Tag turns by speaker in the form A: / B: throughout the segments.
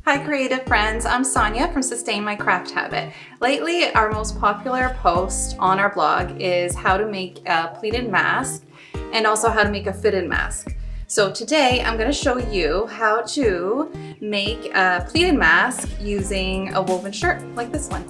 A: Hi creative friends, I'm Sonia from Sustain My Craft Habit. Lately, our most popular post on our blog is how to make a pleated mask and also how to make a fitted mask. So today I'm going to show you how to make a pleated mask using a woven shirt like this one.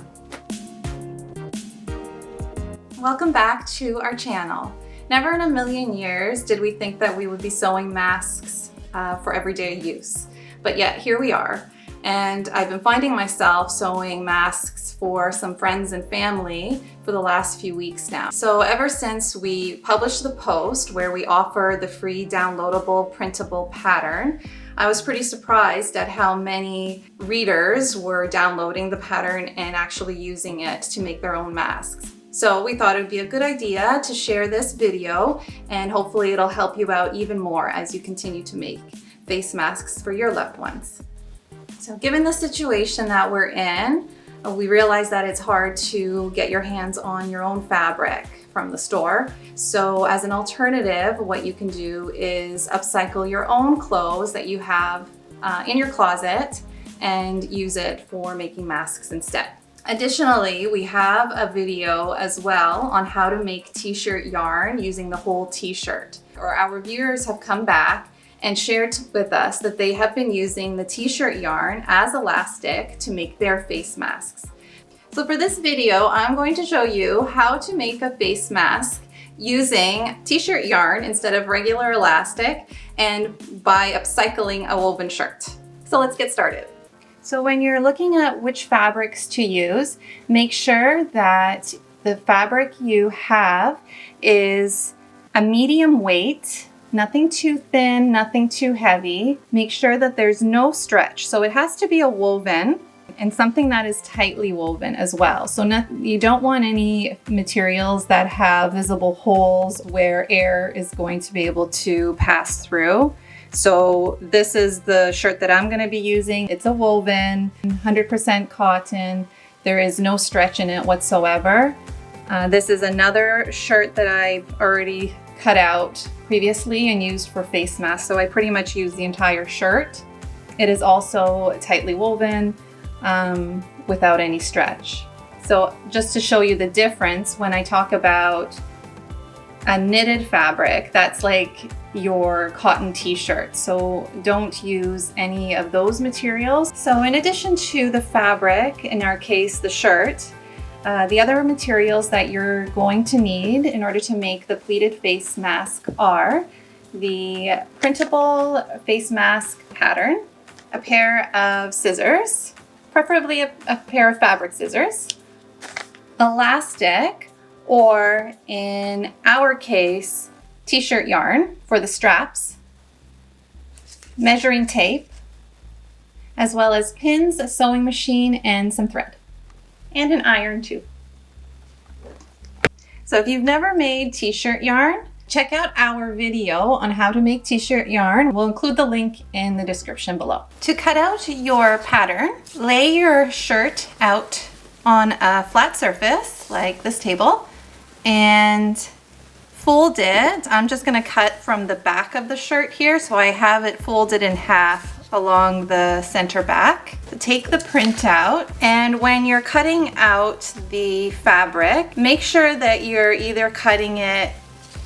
A: Welcome back to our channel. Never in a million years did we think that we would be sewing masks for everyday use, but yet here we are. And I've been finding myself sewing masks for some friends and family for the last few weeks now. So ever since we published the post where we offer the free downloadable printable pattern, I was pretty surprised at how many readers were downloading the pattern and actually using it to make their own masks. So we thought it would be a good idea to share this video, and hopefully it'll help you out even more as you continue to make face masks for your loved ones. So given the situation that we're in, we realize that it's hard to get your hands on your own fabric from the store. So as an alternative, what you can do is upcycle your own clothes that you have in your closet and use it for making masks instead. Additionally, we have a video as well on how to make t-shirt yarn using the whole t-shirt. Our viewers have come back and shared with us that they have been using the t-shirt yarn as elastic to make their face masks. So for this video, I'm going to show you how to make a face mask using t-shirt yarn instead of regular elastic and by upcycling a woven shirt. So let's get started. So when you're looking at which fabrics to use, make sure that the fabric you have is a medium weight. Nothing too thin, nothing too heavy. Make sure that there's no stretch. So it has to be a woven and something that is tightly woven as well. So you don't want any materials that have visible holes where air is going to be able to pass through. So this is the shirt that I'm going to be using. It's a woven, 100% cotton. There is no stretch in it whatsoever. This is another shirt that I've already cut out previously and used for face masks, so I pretty much use the entire shirt. It is also tightly woven without any stretch. So just to show you the difference, when I talk about a knitted fabric, that's like your cotton t-shirt, so don't use any of those materials. So in addition to the fabric, in our case the shirt, the other materials that you're going to need in order to make the pleated face mask are the printable face mask pattern, a pair of scissors, preferably a pair of fabric scissors, elastic, or in our case, t-shirt yarn for the straps, measuring tape, as well as pins, a sewing machine, and some thread. And an iron too. So if you've never made t-shirt yarn, check out our video on how to make t-shirt yarn. We'll include the link in the description below. To cut out your pattern, lay your shirt out on a flat surface like this table and fold it. I'm just going to cut from the back of the shirt here, so I have it folded in half along the center back. Take the print out, and when you're cutting out the fabric, make sure that you're either cutting it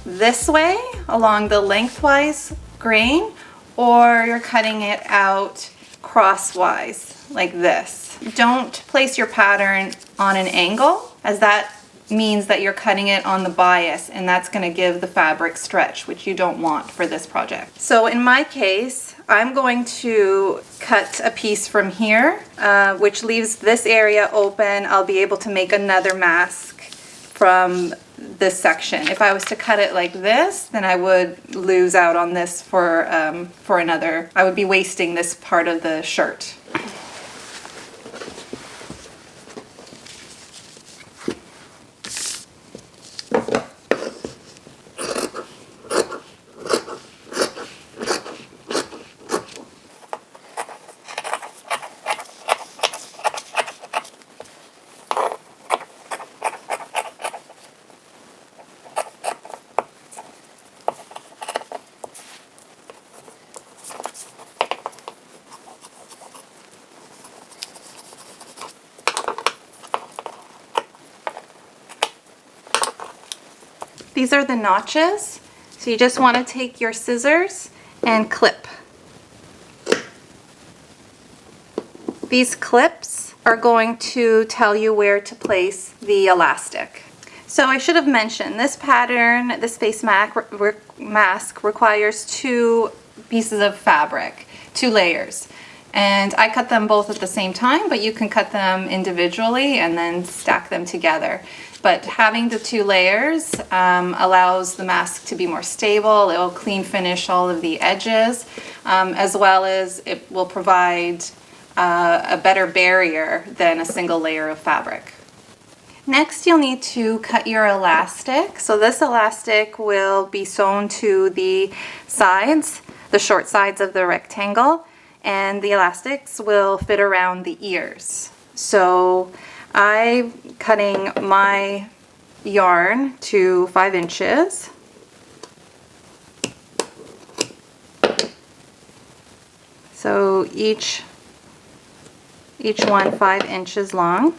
A: this way along the lengthwise grain, or you're cutting it out crosswise like this. Don't place your pattern on an angle, as that means that you're cutting it on the bias, and that's going to give the fabric stretch, which you don't want for this project. So in my case, I'm going to cut a piece from here, which leaves this area open. I'll be able to make another mask from this section. If I was to cut it like this, then I would lose out on this for another. I would be wasting this part of the shirt. These are the notches. So you just want to take your scissors and clip. These clips are going to tell you where to place the elastic. So I should have mentioned this pattern, this face mask requires 2 pieces of fabric, 2 layers. And I cut them both at the same time, but you can cut them individually and then stack them together. But having the 2 layers allows the mask to be more stable. It will clean finish all of the edges, as well as it will provide a better barrier than a single layer of fabric. Next, you'll need to cut your elastic. So this elastic will be sewn to the sides, the short sides of the rectangle, and the elastics will fit around the ears. So I'm cutting my yarn to 5 inches. So each one 5 inches long.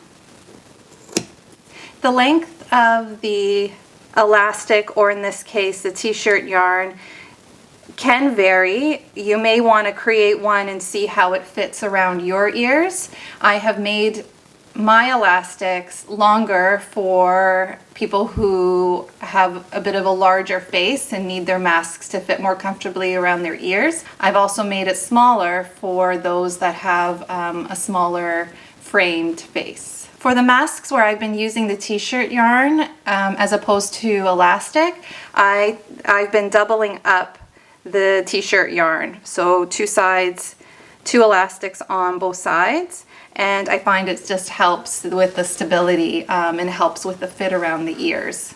A: The length of the elastic, or in this case the t-shirt yarn, can vary. You may want to create one and see how it fits around your ears. I have made my elastics longer for people who have a bit of a larger face and need their masks to fit more comfortably around their ears. I've also made it smaller for those that have a smaller framed face. For the masks where I've been using the t-shirt yarn as opposed to elastic, I've been doubling up the t-shirt yarn. So 2 sides, 2 elastics on both sides. And I find it just helps with the stability and helps with the fit around the ears.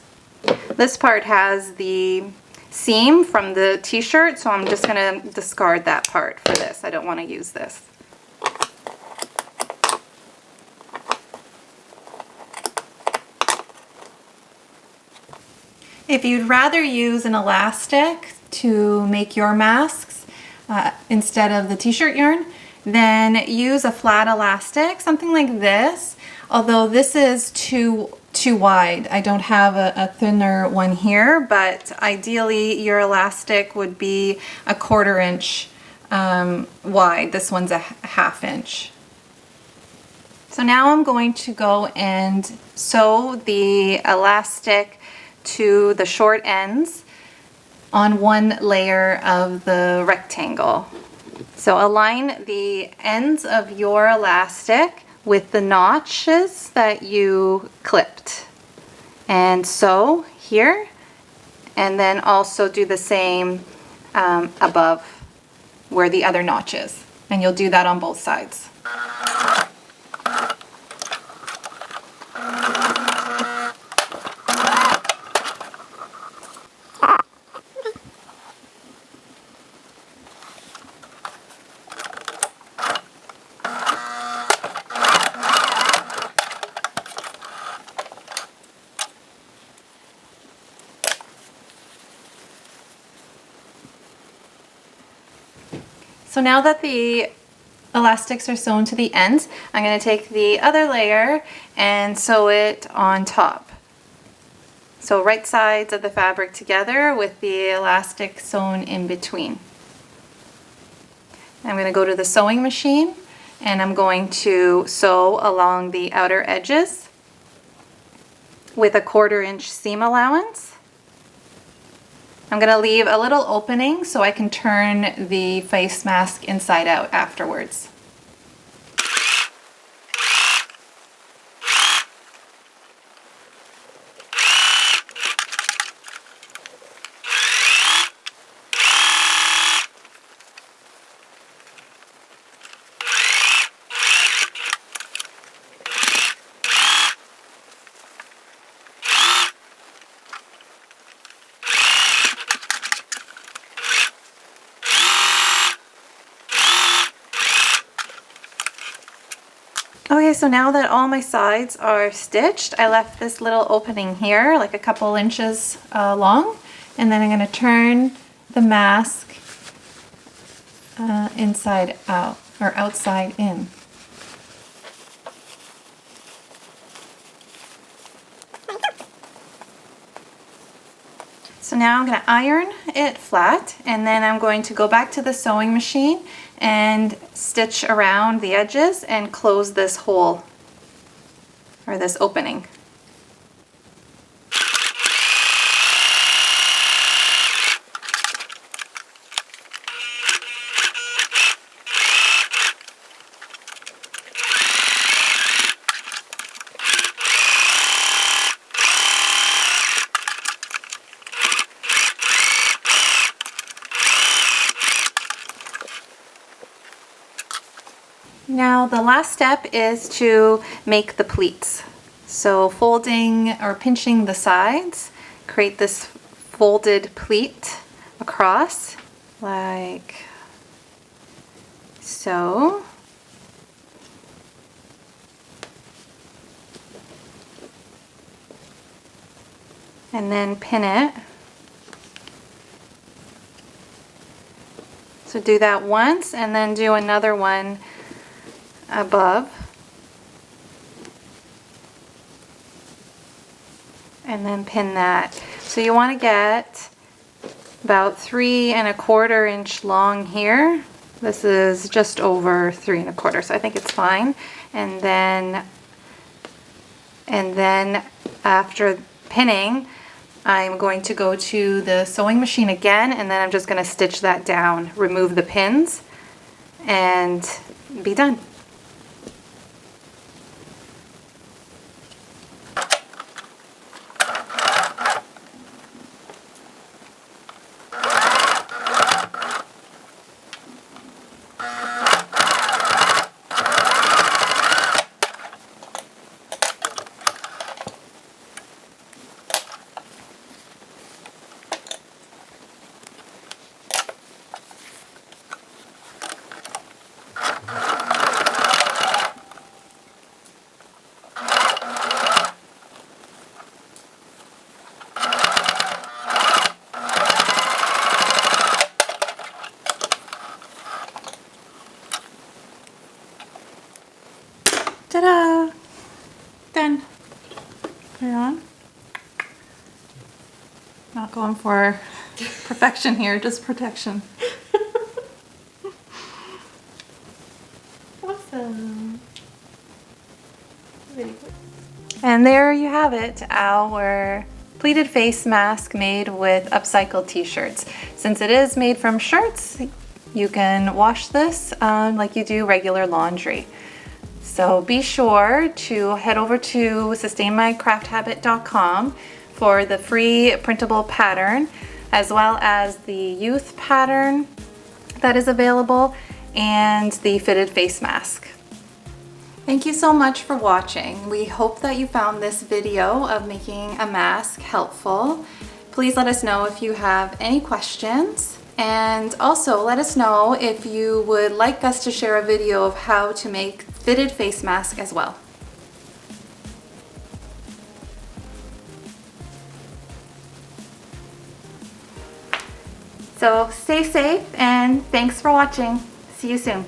A: This part has the seam from the t-shirt, so I'm just going to discard that part for this. I don't want to use this. If you'd rather use an elastic to make your masks instead of the t-shirt yarn, then use a flat elastic, something like this. Although this is too wide. I don't have a thinner one here, but ideally your elastic would be a 1/4 inch wide. This one's a 1/2 inch. So now I'm going to go and sew the elastic to the short ends on 1 layer of the rectangle. So align the ends of your elastic with the notches that you clipped and sew here, and then also do the same above where the other notch is, and you'll do that on both sides. So now that the elastics are sewn to the ends, I'm going to take the other layer and sew it on top. So right sides of the fabric together with the elastic sewn in between. I'm going to go to the sewing machine and I'm going to sew along the outer edges with a 1/4 inch seam allowance. I'm going to leave a little opening so I can turn the face mask inside out afterwards. Okay, so now that all my sides are stitched, I left this little opening here, like a couple inches long, and then I'm going to turn the mask inside out, or outside in. So now I'm going to iron it flat, and then I'm going to go back to the sewing machine and stitch around the edges and close this hole, or this opening. Now the last step is to make the pleats. So folding or pinching the sides, create this folded pleat across like so. And then pin it. So do that once and then do another one above, and then pin that. So you want to get about 3 1/4 inch long here. This is just over 3 1/4, so I think it's fine. And then after pinning, I'm going to go to the sewing machine again, and then I'm just going to stitch that down, remove the pins, and be done. Ta-da! Done. Put it on. Not going for perfection here, just protection. Awesome. Very good. And there you have it, our pleated face mask made with upcycled t-shirts. Since it is made from shirts, you can wash this like you do regular laundry. So be sure to head over to sustainmycrafthabit.com for the free printable pattern, as well as the youth pattern that is available and the fitted face mask. Thank you so much for watching. We hope that you found this video of making a mask helpful. Please let us know if you have any questions. And also let us know if you would like us to share a video of how to make fitted face mask as well. So stay safe and thanks for watching. See you soon.